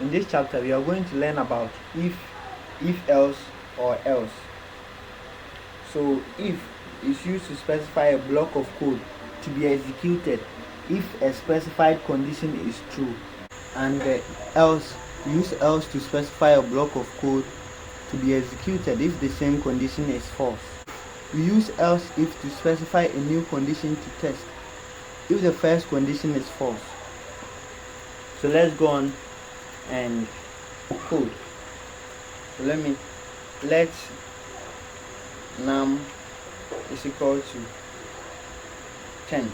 in this chapter we are going to learn about if else, or else. So if is used to specify a block of code to be executed if a specified condition is true, and else, use else to specify a block of code to be executed if the same condition is false. We use else if to specify a new condition to test if the first condition is false. So let's go on and code. So let num is equal to 10,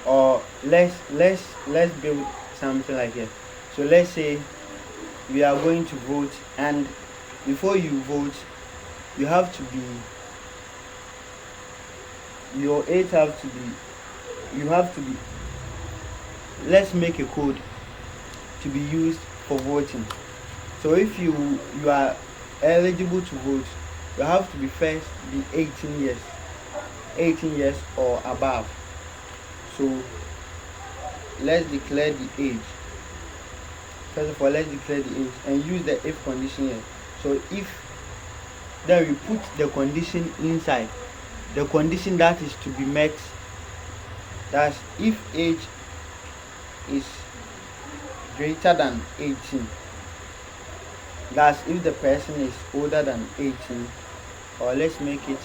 or let's build something like that. So let's say we are going to vote, and before you vote you have to be, your age have to be, you have to be, let's make a code to be used for voting. So if you are eligible to vote, you have to be first be 18 years or above. So let's declare the age. First of all, let's declare the age and use the if condition here. So if, then we put the condition inside, the condition that is to be met. That's if age is greater than 18. That's if the person is older than 18, or let's make it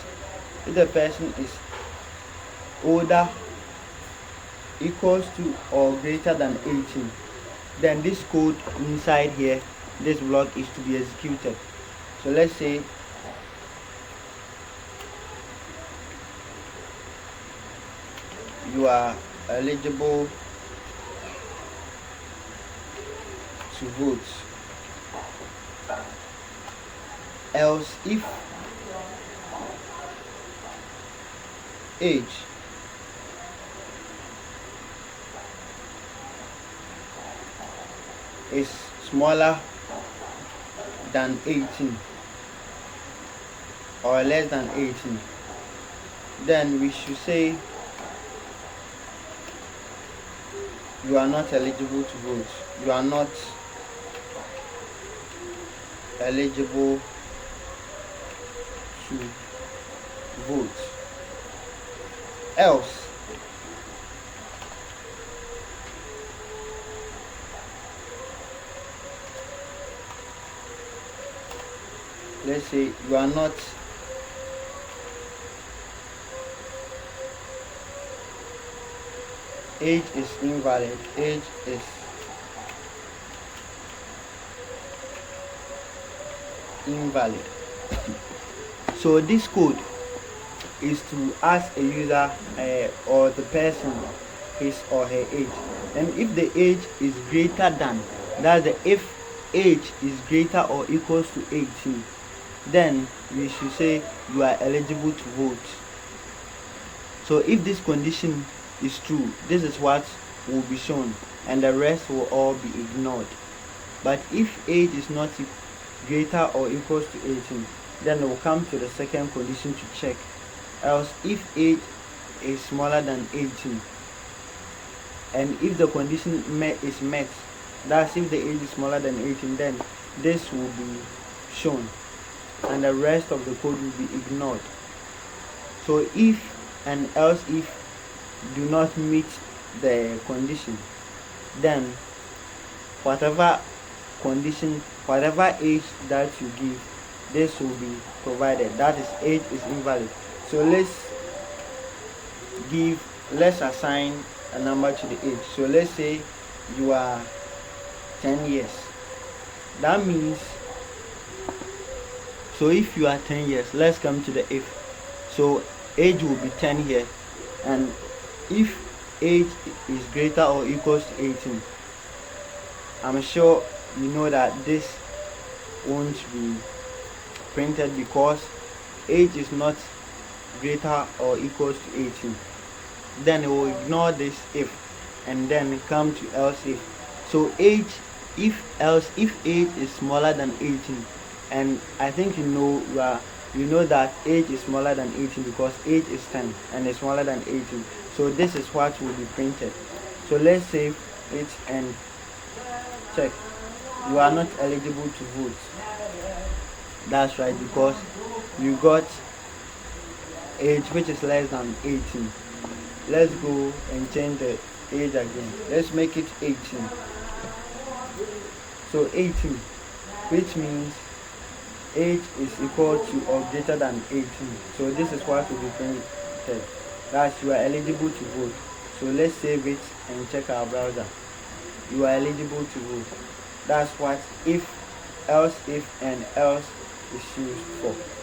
if the person is older, equals to, or greater than 18, then this code inside here, this block, is to be executed. So let's say you are eligible to vote, else if age is smaller than 18 or less than 18, then we should say you are not eligible to vote. You are not eligible to vote. Else let's say you are not age is invalid. Age is invalid. So this code is to ask a user or the person his or her age, and if the age is greater than, that's the if age is greater or equals to 18, then we should say you are eligible to vote. So if this condition is true, this is what will be shown and the rest will all be ignored. But if age is not greater or equals to 18, then we'll come to the second condition to check. Else if age is smaller than 18, and if the condition is met, that's if the age is smaller than 18, then this will be shown and the rest of the code will be ignored. So if and else if do not meet the condition, then whatever condition, whatever age that you give, this will be provided. That is, age is invalid. So let's assign a number to the age. So let's say you are 10 years. That means, so if you are 10 years, let's come to the if. So age will be 10 here, and if age is greater or equals to 18, I'm sure you know that this won't be printed because age is not greater or equals to 18. Then it will ignore this if and then come to else if. So age, if else if age is smaller than 18, and I think you know that age is smaller than 18 because age is 10 and it's smaller than 18. So this is what will be printed. So let's save it and check. You are not eligible to vote. That's right, because you got age which is less than 18. Let's go and change the age again. Let's make it 18. So 18, which means age is equal to or greater than 18. So this is what will be printed. That's you are eligible to vote. So let's save it and check our browser. You are eligible to vote. That's what if, else if, and else is used for.